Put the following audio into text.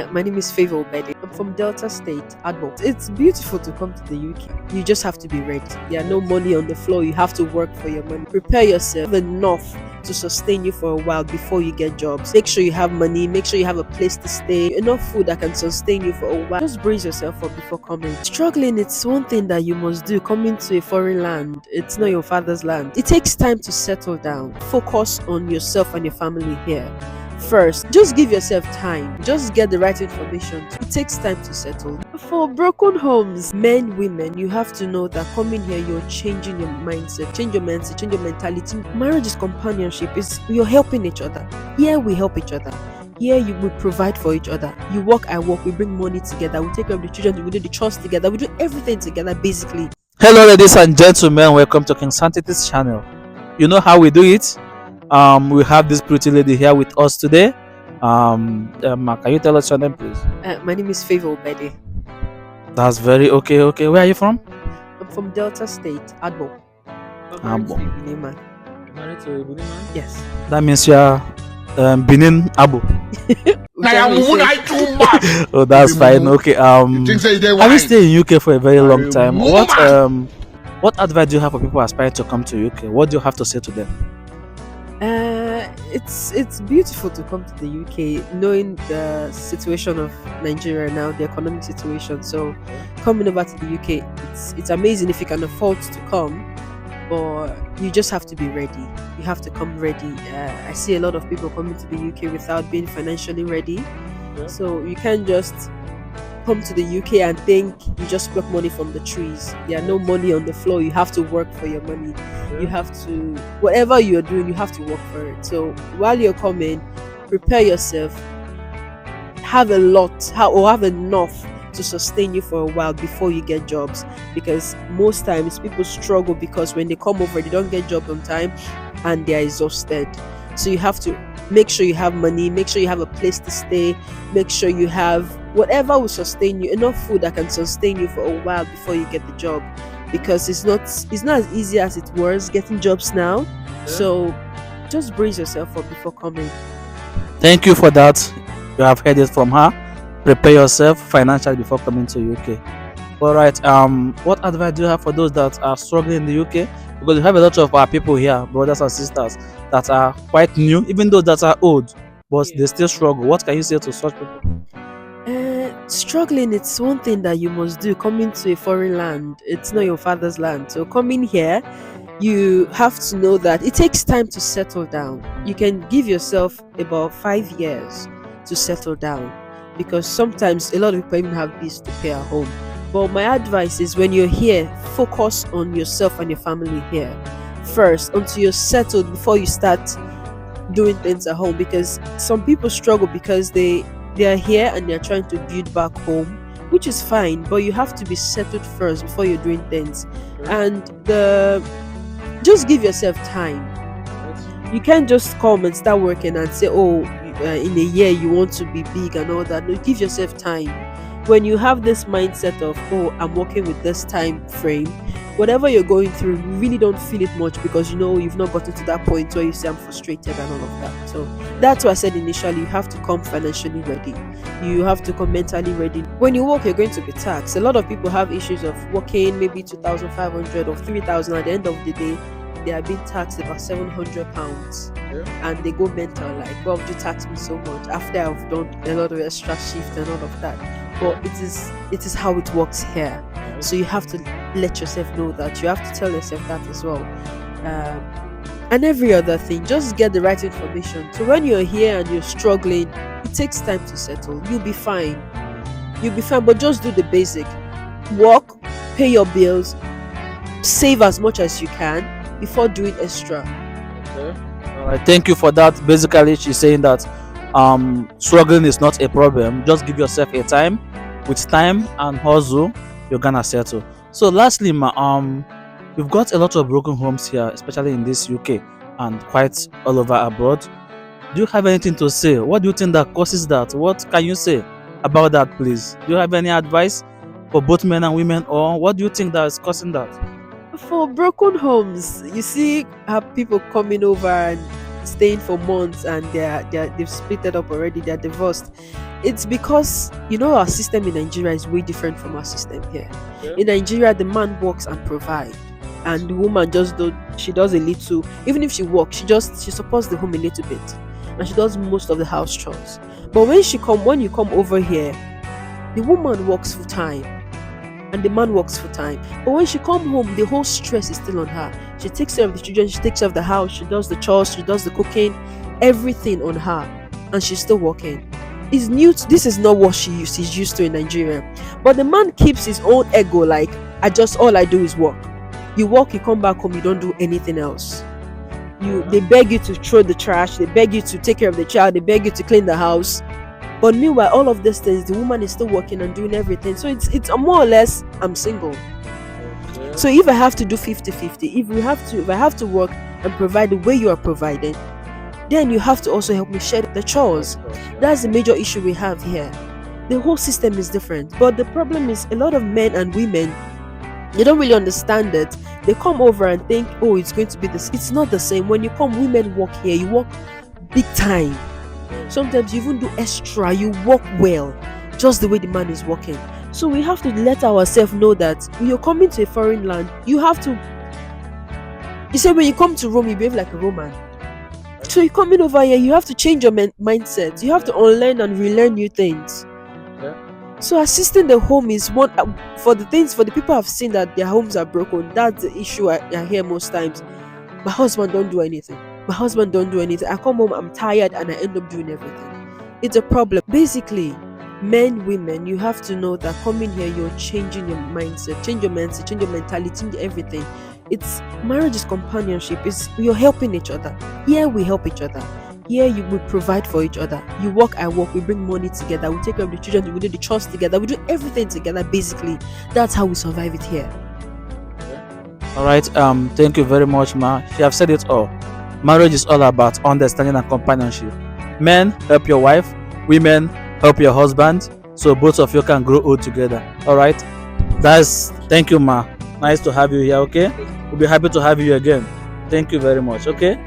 My name is Favor Obede. I'm from Delta State, Adbo. It's beautiful to come to the UK. You just have to be ready. There are no money on the floor. You have to work for your money. Prepare yourself enough to sustain you for a while before you get jobs. Make sure you have money. Make sure you have a place to stay. Enough food that can sustain you for a while. Just brace yourself up before coming. Struggling, it's one thing that you must do. Coming to a foreign land, it's not your father's land. It takes time to settle down. Focus on yourself and your family here. First, just give yourself time. Just get the right information. It takes time to settle. For broken homes, men, women, you have to know that coming here, you're changing your mindset, change your mindset, change your mentality. Marriage is companionship. You're helping each other. Here we help each other. Here we provide for each other. You work, I work. We bring money together. We take care of the children. We do the chores together. We do everything together, basically. Hello, ladies and gentlemen. Welcome to King Santity's channel. You know how we do it. We have this pretty lady here with us today. Can you tell us your name, please? My name is Favor Obede. That's very okay. Okay, where are you from? I'm from Delta State, Adbo. Abo. Benin. Married to a Benin man? Yes. That means you are Benin Abo. Oh, that's fine. Okay. Have you stayed in UK for a very long time? What advice do you have for people aspiring to come to UK? What do you have to say to them? It's beautiful to come to the UK, knowing the situation of Nigeria now, the economic situation. So coming over to the UK, it's amazing if you can afford to come, but you just have to be ready. You have to come ready. I see a lot of people coming to the UK without being financially ready. Yeah. So you can't just come to the UK and think you just pluck money from the trees. There are no money on the floor. You have to work for your money. You have to, whatever you're doing, you have to work for it. So while you're coming, prepare yourself. Have have enough to sustain you for a while before you get jobs. Because most times people struggle because when they come over, they don't get jobs on time and they are exhausted. So you have to make sure you have money, make sure you have a place to stay, make sure you have whatever will sustain you, enough food that can sustain you for a while before you get the job. Because it's not as easy as it was getting jobs now. So just brace yourself up before coming. Thank you for that. You have heard it from her. Prepare yourself financially before coming to UK. All right. What advice do you have for those that are struggling in the UK? Because you have a lot of our people here, brothers and sisters, that are quite new, even though that are old, but they still struggle. What can you say to such people? Struggling, it's one thing that you must do. Coming to a foreign land, it's not your father's land. So coming here, you have to know that it takes time to settle down. You can give yourself about 5 years to settle down, because sometimes a lot of people even have bills to pay at home. But my advice is, when you're here, focus on yourself and your family here first until you're settled before you start doing things at home. Because some people struggle because they are here and they're trying to build back home, which is fine, but you have to be settled first before you're doing things. And just give yourself time. You can't just come and start working and say, in a year you want to be big and all that. No, give yourself time. When you have this mindset of, I'm working with this time frame, whatever you're going through, you really don't feel it much, because you've not gotten to that point where you say I'm frustrated and all of that. So that's why I said initially, you have to come financially ready. You have to come mentally ready. When you work, you're going to be taxed. A lot of people have issues of working maybe 2,500 or 3,000. At the end of the day, they are being taxed about £700, and they go mental, like, why would you tax me so much after I've done a lot of extra shift and all of that? But it is how it works here. So you have to let yourself know that. You have to tell yourself that as well. And every other thing, just get the right information. So when you're here and you're struggling, it takes time to settle. You'll be fine, but just do the basic. Work, pay your bills, save as much as you can before doing extra. All right, thank you for that. Basically, she's saying that struggling is not a problem. Just give yourself a time. With time and hustle, you're gonna settle. So lastly, we've got a lot of broken homes here, especially in this UK and quite all over abroad. Do you have anything to say? What do you think that causes that? What can you say about that, please? Do you have any advice for both men and women, or what do you think that is causing that? For broken homes, you see people coming over and staying for months, and they've split it up already, they're divorced. It's because our system in Nigeria is way different from our system here. Yeah. In Nigeria, the man works and provide, and the woman just do she does a little. Even if she works, she supports the home a little bit, and she does most of the house chores. But when you come over here, the woman works full time and the man works full time. But when she come home, the whole stress is still on her. She takes care of the children, she takes care of the house, she does the chores, she does the cooking, everything on her, and she's still working. This is not what she's used to in Nigeria. But the man keeps his own ego like, all I do is work. You work, you come back home, you don't do anything else. They beg you to throw the trash, they beg you to take care of the child, they beg you to clean the house. But meanwhile, all of these things, the woman is still working and doing everything. So it's more or less, I'm single. Okay. So if I have to do 50-50, if I have to work and provide the way you are providing, then you have to also help me share the chores. That's the major issue we have here. The whole system is different. But the problem is a lot of men and women, they don't really understand it. They come over and think, oh, it's going to be this. It's not the same. When you come, women work here, you work big time. Sometimes you even do extra, you work well, just the way the man is working. So we have to let ourselves know that when you're coming to a foreign land, you say when you come to Rome, you behave like a Roman. So you're coming over here, you have to change your mindset. You have to unlearn and relearn new things. Yeah. So assisting the home is one for the people I've seen that their homes are broken. That's the issue I hear most times. My husband don't do anything. I come home, I'm tired, and I end up doing everything. It's a problem. Basically, men, women, you have to know that coming here, you're changing your mindset, change your mentality, change everything. It's marriage is companionship. You're helping each other. Here we help each other. Here we provide for each other. You work, I work. We bring money together. We take care of the children. We do the chores together. We do everything together. Basically, that's how we survive it here. All right. Thank you very much, Ma. You have said it all. Marriage is all about understanding and companionship. Men, help your wife. Women, help your husband. So both of you can grow old together. All right. Thank you, Ma. Nice to have you here. Okay. We'll be happy to have you again. Thank you very much. Okay.